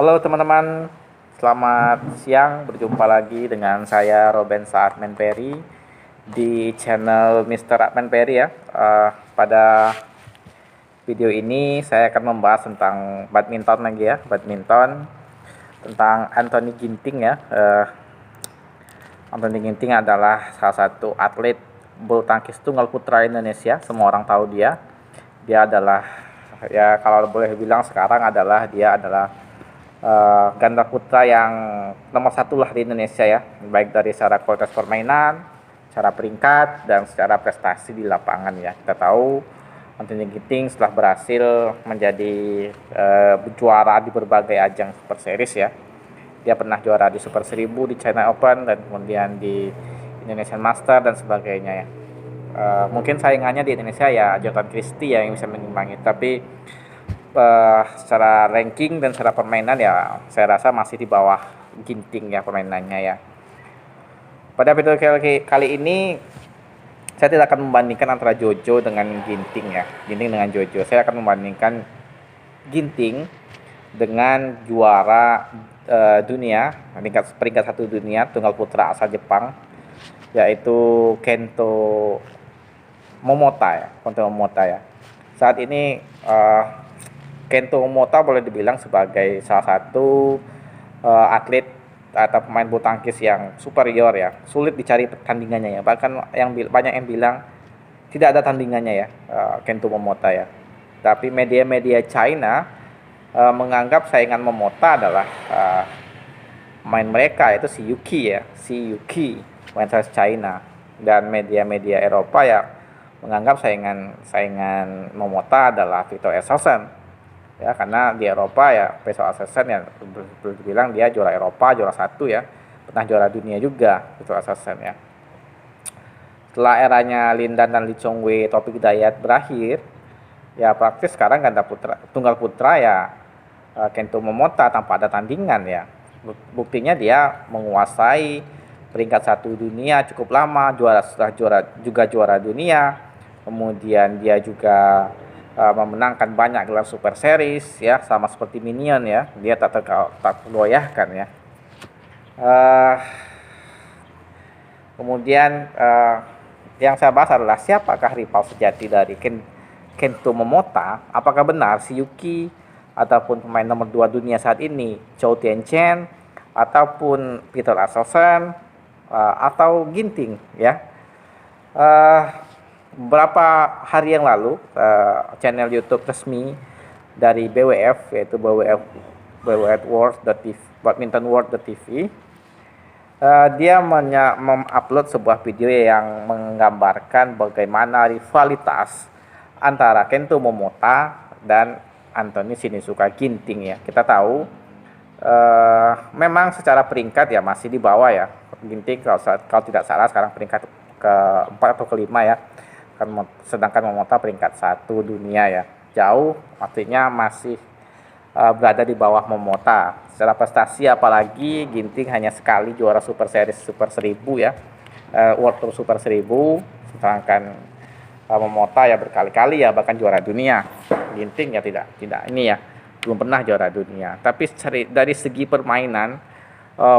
Halo teman-teman, selamat siang. Berjumpa lagi dengan saya Robin Saatman Perry di channel Mr. Atman Perry ya. Pada video ini saya akan membahas tentang badminton lagi ya, badminton tentang Anthony Ginting ya. Anthony Ginting adalah salah satu atlet bulu tangkis tunggal putra Indonesia. Semua orang tahu dia. Dia adalah ya kalau boleh bilang sekarang dia adalah ganda putra yang nomor satu lah di Indonesia ya, baik dari secara kualitas permainan, secara peringkat, dan secara prestasi di lapangan ya. Kita tahu Anthony Ginting setelah berhasil menjadi juara di berbagai ajang Super Series ya. Dia pernah juara di Super 1000, di China Open, dan kemudian di Indonesian Master dan sebagainya ya. Mungkin saingannya di Indonesia ya Jonathan Christie ya yang bisa mengimbangi, tapi secara ranking dan secara permainan ya saya rasa masih di bawah Ginting ya permainannya ya. Pada video kali ini saya tidak akan membandingkan antara Jojo dengan Ginting ya, Ginting dengan Jojo. Saya akan membandingkan Ginting dengan juara dunia, peringkat satu dunia tunggal putra asal Jepang, yaitu Kento Momota ya. Saat ini Kento Momota boleh dibilang sebagai salah satu atlet atau pemain bulu tangkis yang superior ya, sulit dicari tandingannya ya. Bahkan banyak yang bilang tidak ada tandingannya ya, Kento Momota ya. Tapi media-media China menganggap saingan Momota adalah main mereka yaitu si Yuki main China, dan media-media Eropa ya menganggap saingan Momota adalah Victor Axelsen ya, karena di Eropa ya Victor Axelsen ya boleh dibilang dia juara Eropa, juara satu ya, pernah juara dunia juga Victor Axelsen ya. Setelah eranya Lindan dan Lee Chong Wei, Taufik Hidayat berakhir ya, praktis sekarang tunggal putra ya Kento Momota tanpa ada tandingan ya. Buktinya dia menguasai peringkat satu dunia cukup lama, juara dunia. Kemudian dia juga memenangkan banyak gelar Super Series ya, sama seperti Minion ya. Dia tak tergoyahkan ya. Kemudian yang saya bahas adalah siapakah rival sejati dari Kento Momota. Apakah benar si Yuki ataupun pemain nomor 2 dunia saat ini Zhou Tianchen, ataupun Peter Axelsen, atau Ginting ya. Beberapa hari yang lalu channel YouTube resmi dari BWF, yaitu BWF World.tv, Badminton World.tv, dia mengupload sebuah video yang menggambarkan bagaimana rivalitas antara Kento Momota dan Anthony Sinisuka Ginting ya. Kita tahu memang secara peringkat ya masih di bawah ya. Ginting kalau tidak salah sekarang peringkat ke-4 atau ke-5 ya. Sedangkan Momota peringkat 1 dunia ya. Jauh, artinya masih berada di bawah Momota. Secara prestasi apalagi Ginting hanya sekali juara Super Series Super 1000 ya. World Tour Super 1000, sedangkan Momota ya berkali-kali ya bahkan juara dunia. Ginting ya tidak ini ya, belum pernah juara dunia. Tapi dari segi permainan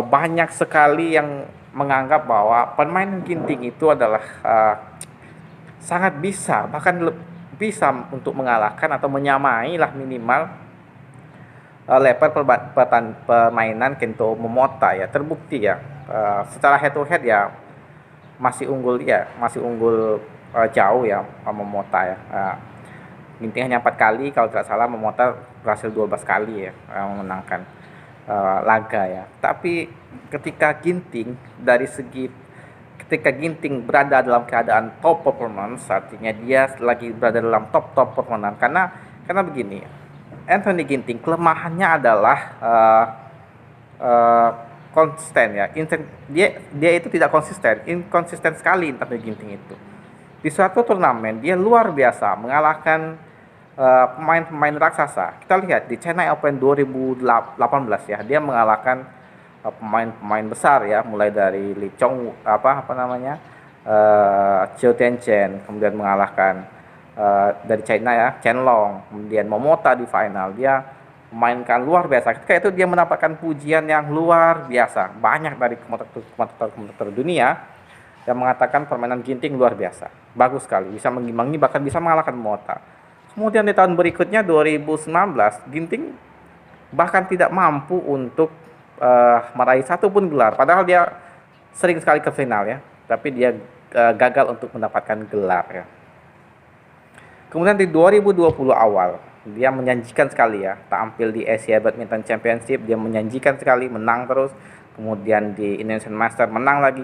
banyak sekali yang menganggap bahwa pemain Ginting itu adalah sangat bisa, bahkan bisa untuk mengalahkan atau menyamai lah minimal level permainan Kento Momota ya. Terbukti ya secara head to head ya masih unggul jauh ya Momota ya. Ginting hanya 4 kali kalau tidak salah, Momota berhasil 12 kali ya memenangkan laga ya. Tapi ketika Ginting berada dalam keadaan top performance, artinya dia lagi berada dalam top performance, karena begini, Anthony Ginting kelemahannya adalah konsisten ya. Dia itu tidak inkonsisten sekali Anthony Ginting itu. Di suatu turnamen dia luar biasa mengalahkan pemain-pemain raksasa. Kita lihat di China Open 2018 ya, dia mengalahkan pemain-pemain besar ya, mulai dari Zhou Tianchen, kemudian mengalahkan dari China ya Chen Long, kemudian Momota di final. Dia mainkan luar biasa. Ketika itu dia mendapatkan pujian yang luar biasa, banyak dari komentator dunia yang mengatakan permainan Ginting luar biasa, bagus sekali, bisa mengimbangi bahkan bisa mengalahkan Momota. Kemudian di tahun berikutnya 2019, Ginting bahkan tidak mampu untuk meraih satu pun gelar, padahal dia sering sekali ke final ya, tapi dia gagal untuk mendapatkan gelar ya. Kemudian di 2020 awal, dia menjanjikan sekali ya, tampil di Asia Badminton Championship, dia menjanjikan sekali, menang terus. Kemudian di Indonesian Master menang lagi.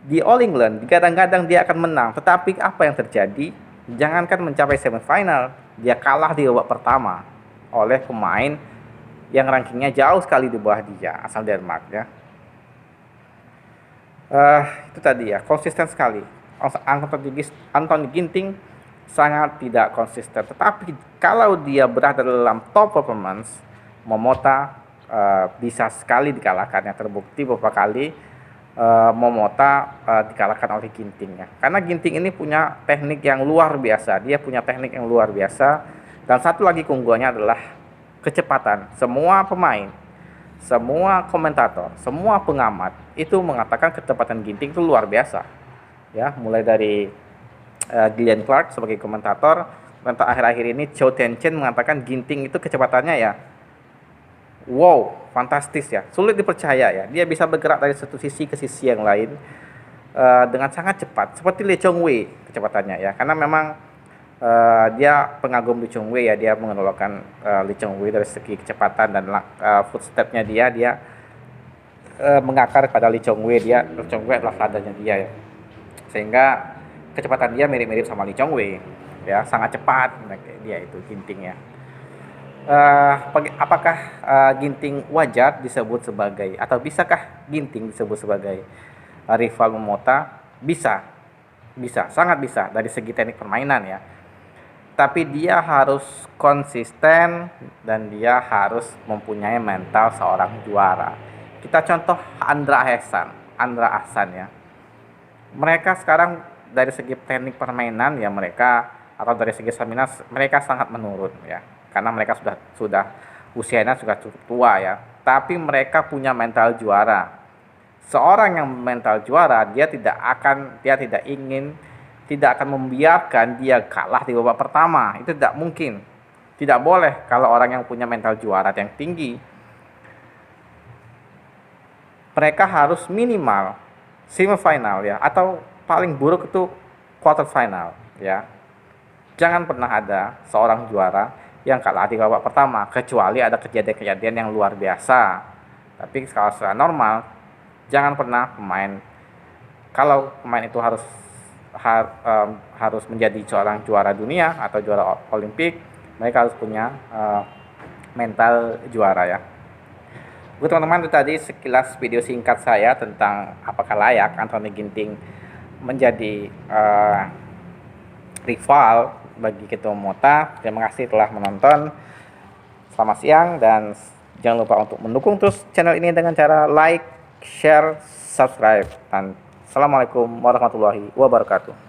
Di All England, kadang-kadang dia akan menang, tetapi apa yang terjadi? Jangankan mencapai semifinal, dia kalah di babak pertama oleh pemain yang rankingnya jauh sekali di bawah dia, asal Denmark ya. Itu tadi ya, konsisten sekali. Anthony Ginting sangat tidak konsisten. Tetapi kalau dia berada dalam top performance, Momota bisa sekali dikalahkannya. Terbukti beberapa kali Momota dikalahkan oleh Ginting ya. Karena Ginting ini punya teknik yang luar biasa. Dia punya teknik yang luar biasa. Dan satu lagi keunggulannya adalah kecepatan. Semua pemain, semua komentator, semua pengamat itu mengatakan kecepatan Ginting itu luar biasa. Ya, mulai dari Glenn Clark sebagai komentator, dan akhir-akhir ini Zhou Tianchen mengatakan Ginting itu kecepatannya ya, wow, fantastis ya, sulit dipercaya ya. Dia bisa bergerak dari satu sisi ke sisi yang lain dengan sangat cepat, seperti Lee Chong Wei kecepatannya ya. Karena memang dia pengagum Lee Chong Wei ya, dia mengenalkan Lee Chong Wei dari segi kecepatan dan footstepnya dia mengakar pada Lee Chong Wei. Lee Chong Wei adalah teladannya dia ya, sehingga kecepatan dia mirip-mirip sama Lee Chong Wei ya, sangat cepat dia itu Ginting ya. Apakah Ginting wajar disebut sebagai, atau bisakah Ginting disebut sebagai rival Momota? Bisa, sangat bisa dari segi teknik permainan ya. Tapi dia harus konsisten dan dia harus mempunyai mental seorang juara. Kita contoh Andra Ahsan ya. Mereka sekarang dari segi teknik permainan ya, mereka atau dari segi stamina mereka sangat menurun ya, karena mereka sudah usianya sudah cukup tua ya, tapi mereka punya mental juara. Seorang yang mental juara, dia tidak akan membiarkan dia kalah di babak pertama. Itu tidak mungkin, tidak boleh. Kalau orang yang punya mental juara yang tinggi, mereka harus minimal semifinal ya, atau paling buruk itu quarter final ya. Jangan pernah ada seorang juara yang kalah di babak pertama, kecuali ada kejadian-kejadian yang luar biasa. Tapi kalau secara normal, jangan pernah kalau pemain itu harus menjadi seorang juara dunia atau juara Olimpik, mereka harus punya mental juara ya. Oke teman-teman, itu tadi sekilas video singkat saya tentang apakah layak Anthony Ginting menjadi rival bagi Kento Momota. Terima kasih telah menonton. Selamat siang, dan jangan lupa untuk mendukung terus channel ini dengan cara like, share, subscribe. Dan assalamualaikum warahmatullahi wabarakatuh.